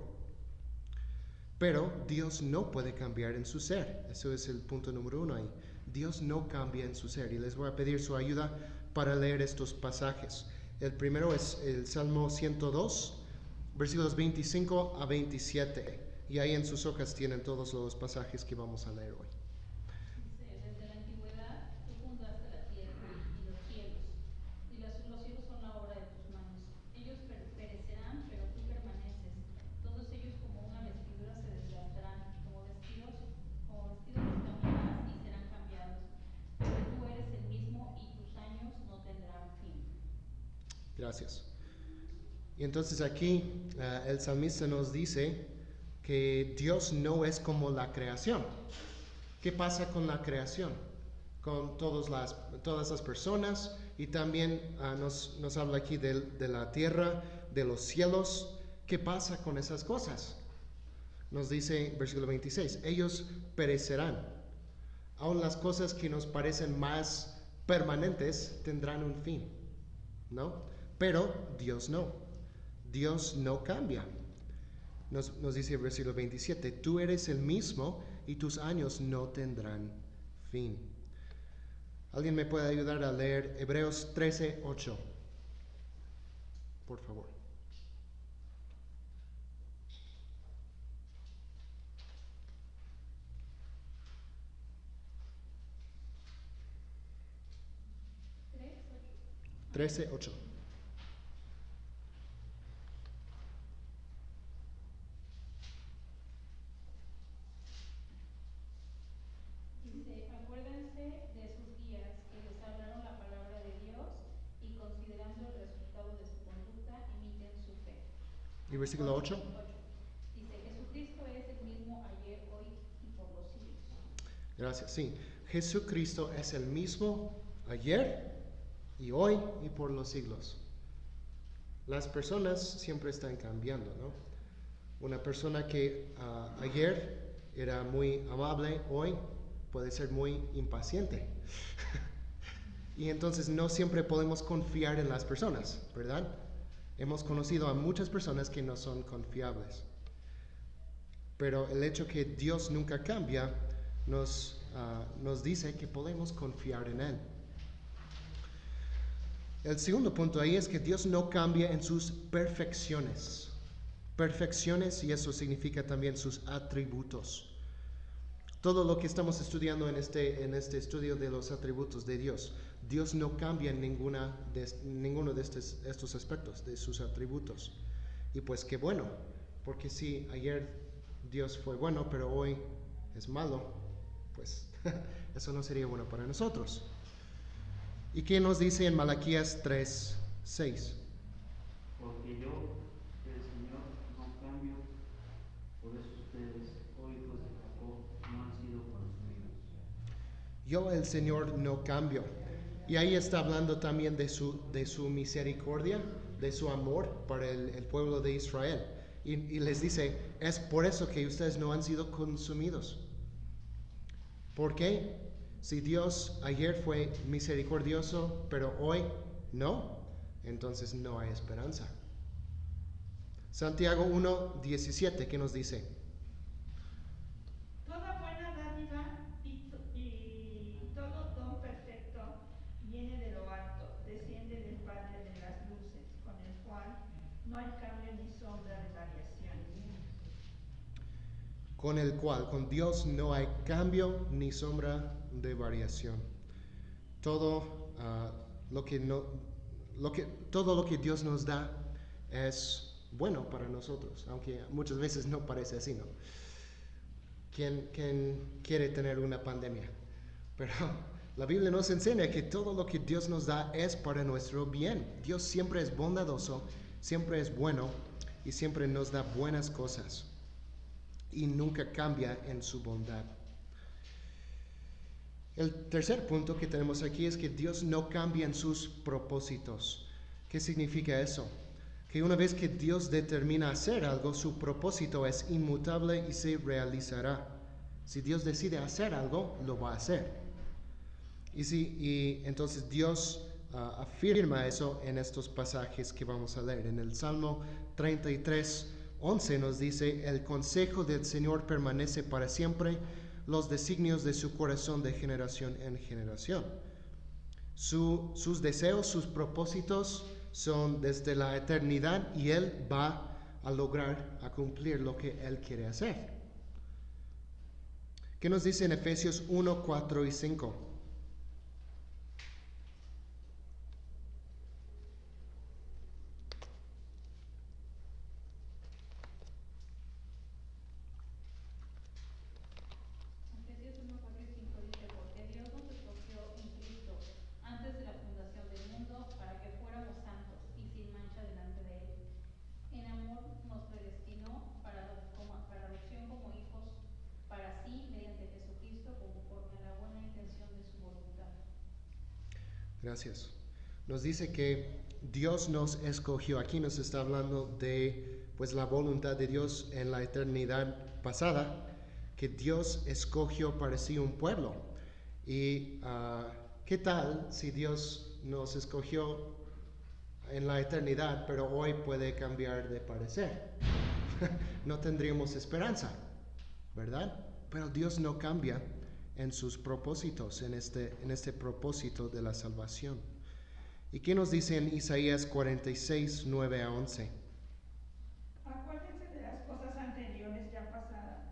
S4: Pero Dios no puede cambiar en su ser. Eso es el punto número 1 ahí. Dios no cambia en su ser. Y les voy a pedir su ayuda para leer estos pasajes. El primero es el Salmo 102, versículos 25 a 27. Y ahí en sus hojas tienen todos los pasajes que vamos a leer hoy.
S5: Dice, desde la antigüedad tú fundaste la tierra y los cielos, y los cielos son la obra de tus manos. Ellos perecerán, pero tú permaneces. Todos ellos como una vestidura se desgastarán, como vestidos caminarás y serán cambiados. Pero tú eres el mismo y tus años no tendrán fin.
S4: Gracias. Y entonces aquí el salmista nos dice que Dios no es como la creación. ¿Qué pasa con la creación? Con todas las personas, y también nos habla aquí de la tierra, de los cielos. ¿Qué pasa con esas cosas? Nos dice versículo 26, ellos perecerán. Aun las cosas que nos parecen más permanentes tendrán un fin, ¿no? Pero Dios no. Dios no cambia. Nos dice el versículo 27, tú eres el mismo y tus años no tendrán fin. ¿Alguien me puede ayudar a leer Hebreos 13:8? Por favor.
S5: ¿3?
S4: 13:8.
S5: Dice, acuérdense de sus días que les hablaron la palabra de Dios y considerando el resultado de su conducta, imiten su fe.
S4: ¿Y versículo 8?
S5: 8. Dice, Jesucristo es el mismo ayer, hoy y por los siglos.
S4: Gracias, sí. Jesucristo es el mismo ayer y hoy y por los siglos. Las personas siempre están cambiando, ¿no? Una persona que ayer era muy amable, hoy puede ser muy impaciente. Y entonces no siempre podemos confiar en las personas, ¿verdad? Hemos conocido a muchas personas que no son confiables. Pero el hecho que Dios nunca cambia nos dice que podemos confiar en Él. El segundo punto ahí es que Dios no cambia en sus perfecciones. Perfecciones, y eso significa también sus atributos. Todo lo que estamos estudiando en este estudio de los atributos de Dios, Dios no cambia en ninguno de estos aspectos de sus atributos. Y pues qué bueno, porque si ayer Dios fue bueno, pero hoy es malo, pues eso no sería bueno para nosotros. ¿Y qué nos dice en Malaquías 3:6?
S6: Porque yo, el Señor, no cambio, por eso ustedes, oh hijos de Jacob, no han sido consumidos.
S4: Yo, el Señor, no cambio. Y ahí está hablando también de su misericordia, de su amor para el pueblo de Israel. Y les dice, es por eso que ustedes no han sido consumidos. ¿Por qué? Si Dios ayer fue misericordioso, pero hoy no, entonces no hay esperanza. Santiago 1:17, ¿qué nos dice?
S2: Toda buena dádiva y todo don perfecto viene de lo alto, desciende del Padre de las luces, con el cual no hay cambio ni sombra de variación.
S4: Con Dios no hay cambio ni sombra de variación. Todo lo que Dios nos da es bueno para nosotros, aunque muchas veces no parece así, ¿no? ¿Quién quiere tener una pandemia? Pero la Biblia nos enseña que todo lo que Dios nos da es para nuestro bien. Dios siempre es bondadoso, siempre es bueno y siempre nos da buenas cosas. Y nunca cambia en su bondad. El tercer punto que tenemos aquí es que Dios no cambia en sus propósitos. ¿Qué significa eso? Que una vez que Dios determina hacer algo, su propósito es inmutable y se realizará. Si Dios decide hacer algo, lo va a hacer. Y entonces Dios afirma eso en estos pasajes que vamos a leer. En el Salmo 33:11 nos dice, el consejo del Señor permanece para siempre, los designios de su corazón de generación en generación. Sus deseos, sus propósitos son desde la eternidad y Él va a lograr, a cumplir lo que Él quiere hacer. ¿Qué nos dice en Efesios 1, 4 y 5?
S5: Efesios 1, 4 y 5 dice, porque Dios nos escogió en Cristo antes de la fundación del mundo para que fuéramos santos y sin mancha delante de Él. En amor nos predestinó para adopción como hijos para sí mediante Jesucristo conforme a la buena intención de su voluntad.
S4: Gracias. Nos dice que Dios nos escogió. Aquí nos está hablando de pues la voluntad de Dios en la eternidad pasada, que Dios escogió para sí un pueblo. Y ¿qué tal si Dios nos escogió en la eternidad, pero hoy puede cambiar de parecer? No tendríamos esperanza, ¿verdad? Pero Dios no cambia en sus propósitos, en este propósito de la salvación. ¿Y qué nos dice en Isaías 46, 9 a 11?
S2: Acuérdense de las cosas anteriores ya pasadas,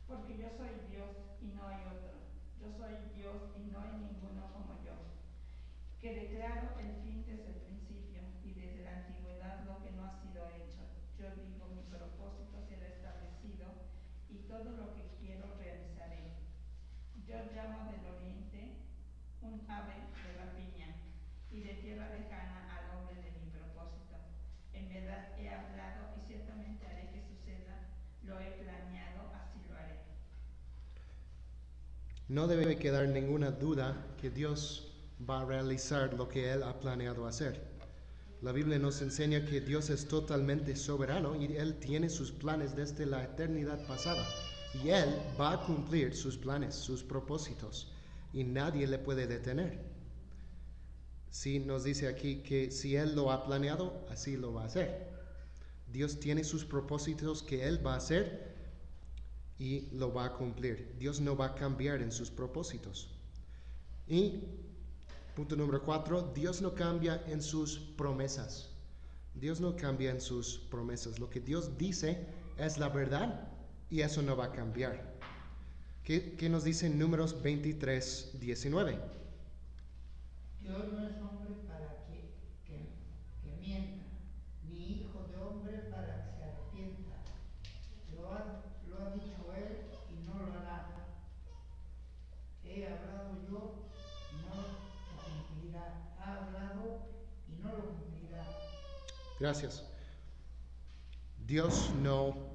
S2: porque yo soy Dios y no hay otro. Yo soy Dios y no hay ninguno como yo, que declaro el fin desde el principio y desde la antigüedad lo que no ha sido hecho. Yo digo, mi propósito será establecido y todo lo que quiero realizaré. Yo llamo del oriente un ave de rapiña y de tierra lejana al hombre de mi propósito. En verdad he hablado y ciertamente haré que suceda. Lo he planeado, así lo haré.
S4: No debe quedar ninguna duda que Dios va a realizar lo que Él ha planeado hacer. La Biblia nos enseña que Dios es totalmente soberano y Él tiene sus planes desde la eternidad pasada. Y Él va a cumplir sus planes, sus propósitos, y nadie le puede detener. Sí, nos dice aquí que si Él lo ha planeado, así lo va a hacer. Dios tiene sus propósitos que Él va a hacer y lo va a cumplir. Dios no va a cambiar en sus propósitos. Y punto número 4, Dios no cambia en sus promesas. Dios no cambia en sus promesas. Lo que Dios dice es la verdad y eso no va a cambiar. ¿Qué nos dice en Números 23, 19?
S7: Dios no es hombre para que mienta, ni hijo de hombre para que se arrepienta. Lo ha dicho Él y no lo hará. He hablado yo y no lo cumplirá. Ha hablado y no lo cumplirá.
S4: Gracias. Dios no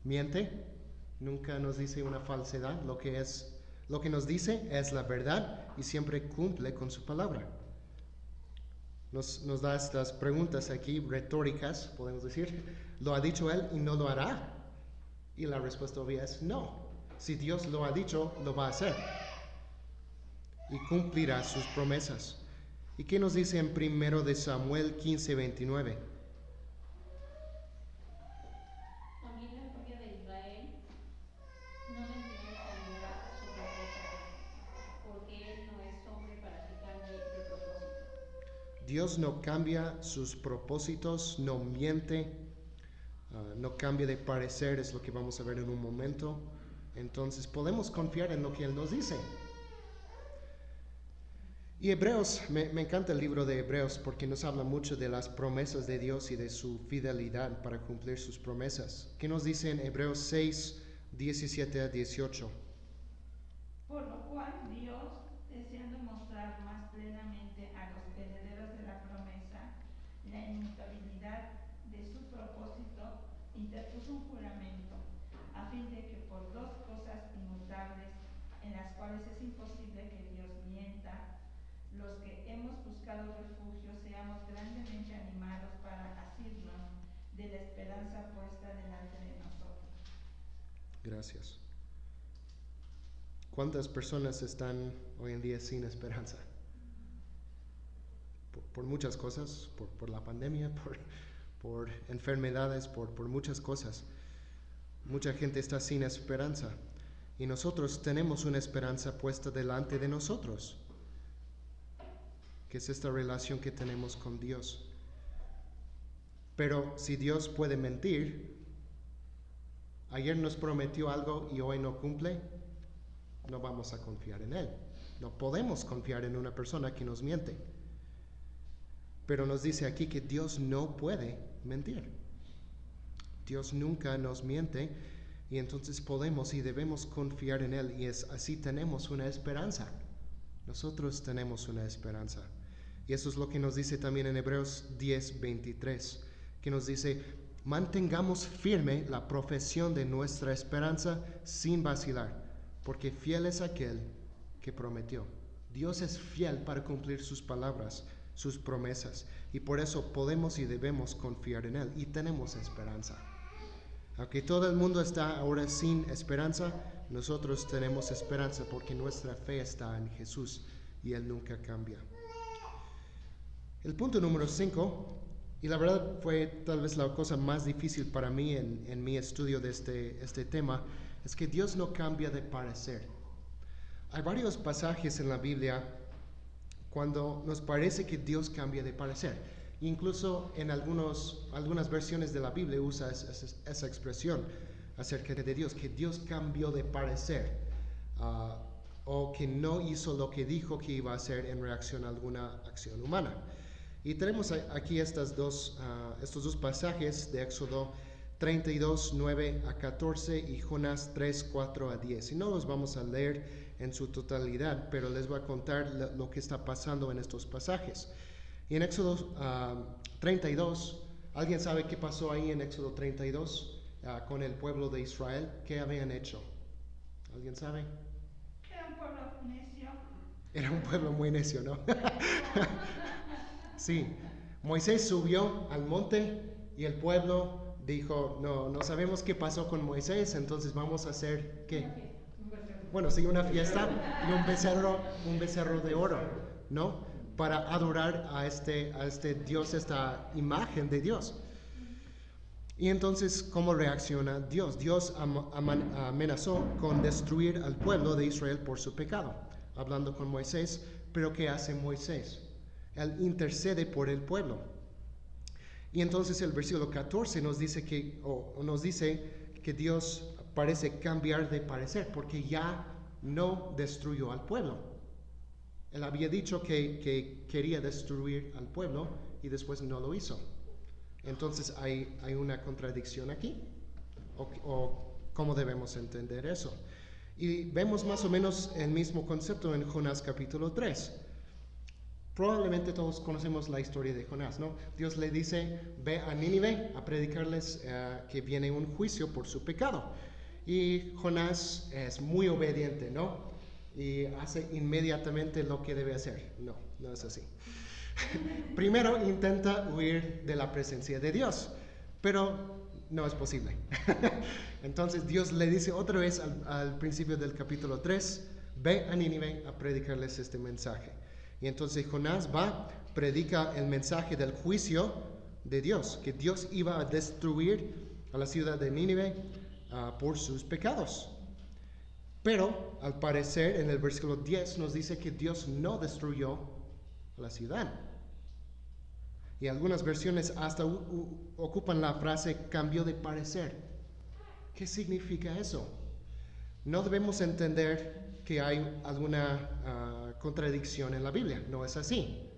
S4: miente, nunca nos dice una falsedad. Lo que nos dice es la verdad y siempre cumple con su palabra. Nos da estas preguntas aquí retóricas, podemos decir. ¿Lo ha dicho Él y no lo hará? Y la respuesta obvia es no. Si Dios lo ha dicho, lo va a hacer. Y cumplirá sus promesas. ¿Y qué nos dice en 1 de Samuel 15, 29?
S5: También la historia de Israel no le enseñó a cambiar su propósito, porque Él no es hombre para que cambie de propósito.
S4: Dios no cambia sus propósitos, no miente, no cambia de parecer, es lo que vamos a ver en un momento. Entonces podemos confiar en lo que Él nos dice. Y Hebreos, me encanta el libro de Hebreos porque nos habla mucho de las promesas de Dios y de su fidelidad para cumplir sus promesas. ¿Qué nos dice en Hebreos 6, 17 a 18?
S2: Por lo cual Dios, deseando mostrar más plenamente a los herederos de la promesa la inmutabilidad de su propósito, interpuso un juramento, a fin de que por dos cosas inmutables, en las cuales es imposible que Dios mienta, los que hemos buscado refugio seamos grandemente animados para asirnos de la esperanza puesta delante de nosotros.
S4: Gracias. ¿Cuántas personas están hoy en día sin esperanza? Por muchas cosas, por la pandemia, por enfermedades, por muchas cosas. Mucha gente está sin esperanza. Y nosotros tenemos una esperanza puesta delante de nosotros, que es esta relación que tenemos con Dios. Pero si Dios puede mentir, ayer nos prometió algo y hoy no cumple, no vamos a confiar en Él. No podemos confiar en una persona que nos miente. Pero nos dice aquí que Dios no puede mentir. Dios nunca nos miente y entonces podemos y debemos confiar en Él y así tenemos una esperanza. Nosotros tenemos una esperanza. Y eso es lo que nos dice también en Hebreos 10:23, que nos dice: mantengamos firme la profesión de nuestra esperanza sin vacilar, porque fiel es aquel que prometió. Dios es fiel para cumplir sus palabras, sus promesas, y por eso podemos y debemos confiar en Él y tenemos esperanza. Aunque todo el mundo está ahora sin esperanza, nosotros tenemos esperanza porque nuestra fe está en Jesús y Él nunca cambia. El punto número 5, y la verdad fue tal vez la cosa más difícil para mí en mi estudio de este tema, es que Dios no cambia de parecer. Hay varios pasajes en la Biblia cuando nos parece que Dios cambia de parecer. Incluso en algunas versiones de la Biblia usa esa expresión acerca de Dios, que Dios cambió de parecer, o que no hizo lo que dijo que iba a hacer en reacción a alguna acción humana. Y tenemos aquí estos dos pasajes de Éxodo 32, 9 a 14 y Jonás 3, 4 a 10. Y no los vamos a leer en su totalidad, pero les voy a contar lo que está pasando en estos pasajes. Y en Éxodo 32, ¿alguien sabe qué pasó ahí en Éxodo 32 con el pueblo de Israel? ¿Qué habían hecho? ¿Alguien sabe?
S2: Era un pueblo necio.
S4: Era un pueblo muy necio, ¿no? Sí, Moisés subió al monte y el pueblo dijo: no sabemos qué pasó con Moisés, entonces vamos a hacer, ¿qué? Bueno, sí, una fiesta y un becerro de oro, ¿no? Para adorar a este Dios, esta imagen de Dios. Y entonces, ¿cómo reacciona Dios? Dios amenazó con destruir al pueblo de Israel por su pecado, hablando con Moisés. Pero ¿qué hace Moisés? Él intercede por el pueblo. Y entonces el versículo 14 nos dice que Dios parece cambiar de parecer, porque ya no destruyó al pueblo. Él había dicho que quería destruir al pueblo y después no lo hizo. Entonces hay una contradicción aquí. O ¿cómo debemos entender eso? Y vemos más o menos el mismo concepto en Jonás capítulo 3. Probablemente todos conocemos la historia de Jonás, ¿no? Dios le dice: ve a Nínive a predicarles que viene un juicio por su pecado. Y Jonás es muy obediente, ¿no? Y hace inmediatamente lo que debe hacer. No es así. Primero intenta huir de la presencia de Dios, pero no es posible. Entonces Dios le dice otra vez al principio del capítulo 3, ve a Nínive a predicarles este mensaje. Y entonces Jonás va, predica el mensaje del juicio de Dios, que Dios iba a destruir a la ciudad de Nínive por sus pecados. Pero al parecer en el versículo 10 nos dice que Dios no destruyó la ciudad. Y algunas versiones hasta ocupan la frase cambió de parecer. ¿Qué significa eso? No debemos entender que hay alguna contradicción en la Biblia. No es así.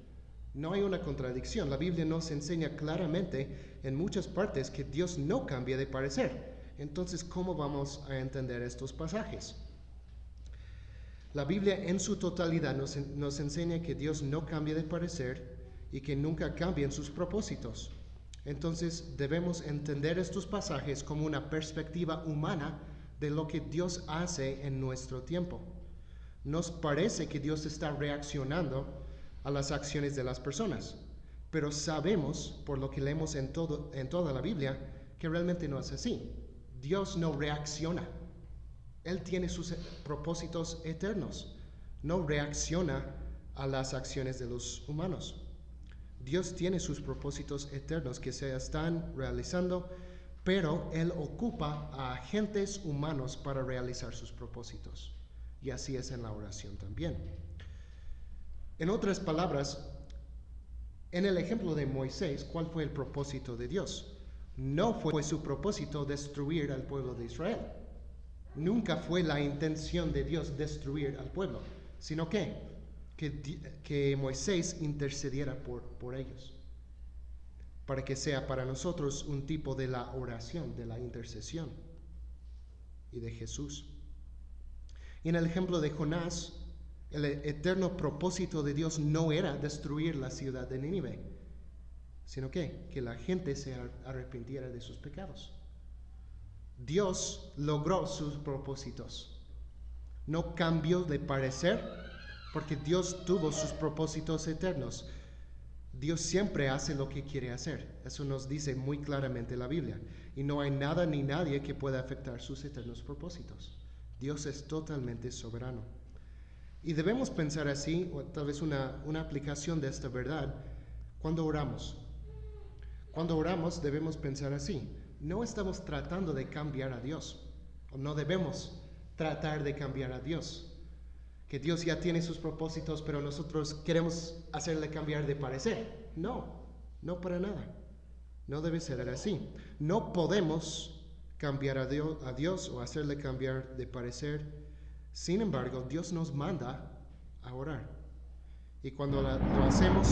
S4: No hay una contradicción. La Biblia nos enseña claramente en muchas partes que Dios no cambia de parecer. Entonces, ¿cómo vamos a entender estos pasajes? La Biblia en su totalidad nos enseña que Dios no cambia de parecer y que nunca cambian sus propósitos. Entonces debemos entender estos pasajes como una perspectiva humana de lo que Dios hace en nuestro tiempo. Nos parece que Dios está reaccionando a las acciones de las personas, pero sabemos, por lo que leemos en toda la Biblia, que realmente no es así. Dios no reacciona. Él tiene sus propósitos eternos. No reacciona a las acciones de los humanos. Dios tiene sus propósitos eternos que se están realizando, pero Él ocupa a agentes humanos para realizar sus propósitos. Y así es en la oración también. En otras palabras, En el ejemplo de Moisés, ¿cuál fue el propósito de Dios? No fue su propósito destruir al pueblo de Israel. Nunca fue la intención de Dios destruir al pueblo, sino que Moisés intercediera por ellos, para que sea para nosotros un tipo de la oración, de la intercesión y de Jesús. Y en el ejemplo de Jonás, el eterno propósito de Dios no era destruir la ciudad de Nínive, sino que la gente se arrepintiera de sus pecados. Dios logró sus propósitos. No cambió de parecer porque Dios tuvo sus propósitos eternos. Dios siempre hace lo que quiere hacer. Eso nos dice muy claramente la Biblia. Y no hay nada ni nadie que pueda afectar sus eternos propósitos. Dios es totalmente soberano. Y debemos pensar así, o tal vez una aplicación de esta verdad, cuando oramos. Cuando oramos debemos pensar así. No estamos tratando de cambiar a Dios, o no debemos tratar de cambiar a Dios. Que Dios ya tiene sus propósitos, pero nosotros queremos hacerle cambiar de parecer. No para nada. No debe ser así. No podemos cambiar a Dios o hacerle cambiar de parecer. Sin embargo, Dios nos manda a orar. Y cuando lo hacemos,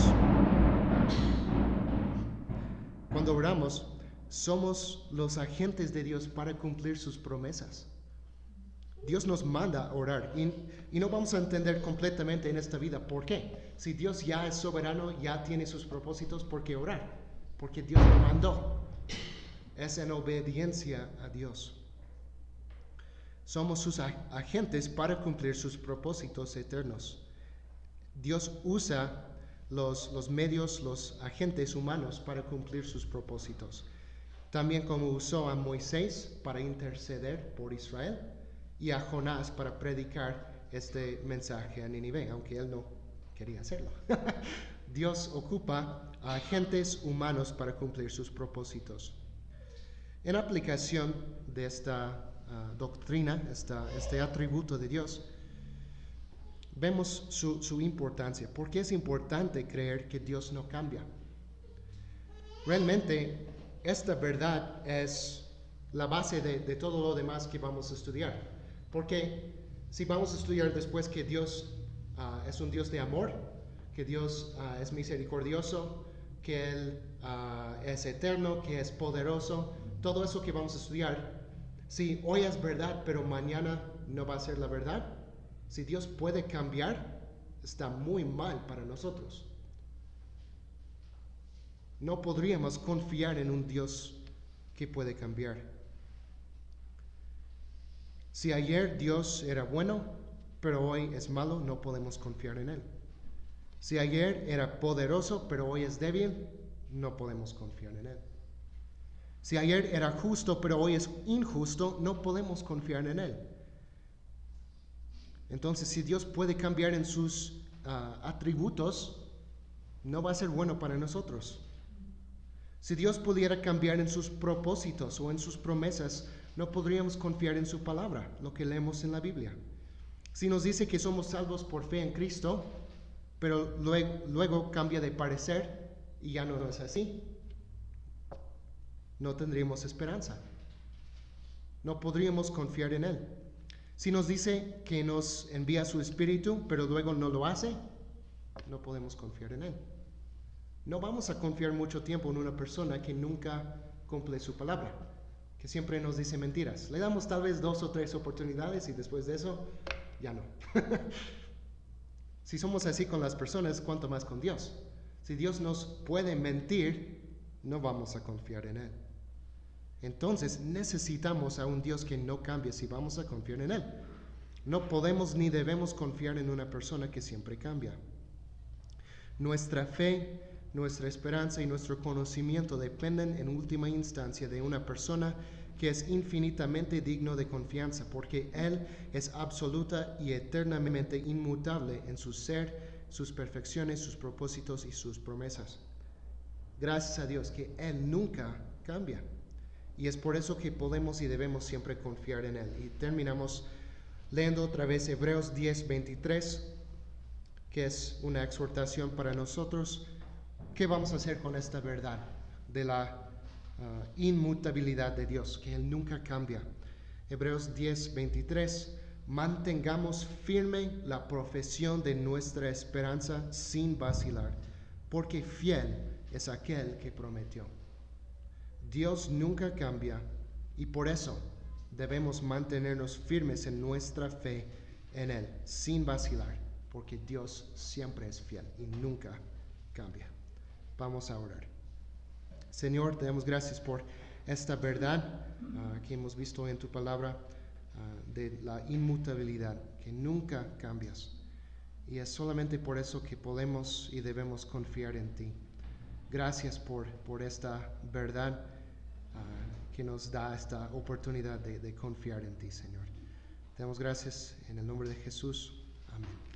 S4: cuando oramos, somos los agentes de Dios para cumplir sus promesas. Dios nos manda a orar y no vamos a entender completamente en esta vida por qué. Si Dios ya es soberano, ya tiene sus propósitos, ¿por qué orar? Porque Dios lo mandó. Es en obediencia a Dios. Somos sus agentes para cumplir sus propósitos eternos. Dios usa los medios, los agentes humanos para cumplir sus propósitos. También como usó a Moisés para interceder por Israel y a Jonás para predicar este mensaje a Nínive, aunque él no quería hacerlo. Dios ocupa a agentes humanos para cumplir sus propósitos. En aplicación de esta doctrina, este atributo de Dios, vemos su importancia. ¿Por qué es importante creer que Dios no cambia? Realmente, esta verdad es la base de todo lo demás que vamos a estudiar. Porque si vamos a estudiar después que Dios es un Dios de amor, que Dios es misericordioso, que Él es eterno, que es poderoso, todo eso que vamos a estudiar, si hoy es verdad, pero mañana no va a ser la verdad, si Dios puede cambiar, está muy mal para nosotros. No podríamos confiar en un Dios que puede cambiar. Si ayer Dios era bueno, pero hoy es malo, no podemos confiar en Él. Si ayer era poderoso, pero hoy es débil, no podemos confiar en Él. Si ayer era justo, pero hoy es injusto, no podemos confiar en Él. Entonces, si Dios puede cambiar en sus atributos, no va a ser bueno para nosotros. Si Dios pudiera cambiar en sus propósitos o en sus promesas, no podríamos confiar en su palabra, lo que leemos en la Biblia. Si nos dice que somos salvos por fe en Cristo, pero luego cambia de parecer y ya no es así, no tendríamos esperanza. No podríamos confiar en Él. Si nos dice que nos envía su Espíritu, pero luego no lo hace, no podemos confiar en Él. No vamos a confiar mucho tiempo en una persona que nunca cumple su palabra, que siempre nos dice mentiras. Le damos tal vez 2 o 3 oportunidades y después de eso, ya no. Si somos así con las personas, ¿cuánto más con Dios? Si Dios nos puede mentir, no vamos a confiar en Él. Entonces necesitamos a un Dios que no cambie si vamos a confiar en Él. No podemos ni debemos confiar en una persona que siempre cambia. Nuestra fe, nuestra esperanza y nuestro conocimiento dependen en última instancia de una persona que es infinitamente digno de confianza, porque Él es absoluta y eternamente inmutable en su ser, sus perfecciones, sus propósitos y sus promesas. Gracias a Dios que Él nunca cambia. Y es por eso que podemos y debemos siempre confiar en Él. Y terminamos leyendo otra vez Hebreos 10:23, que es una exhortación para nosotros ¿qué vamos a hacer con esta verdad de la inmutabilidad de Dios, que Él nunca cambia? Hebreos 10:23, mantengamos firme la profesión de nuestra esperanza sin vacilar, porque fiel es aquel que prometió. Dios nunca cambia y por eso debemos mantenernos firmes en nuestra fe en Él, sin vacilar, porque Dios siempre es fiel y nunca cambia. Vamos a orar. Señor, te damos gracias por esta verdad que hemos visto en tu palabra, de la inmutabilidad, que nunca cambias. Y es solamente por eso que podemos y debemos confiar en ti. Gracias por esta verdad que nos da esta oportunidad de confiar en ti, Señor. Te damos gracias en el nombre de Jesús. Amén.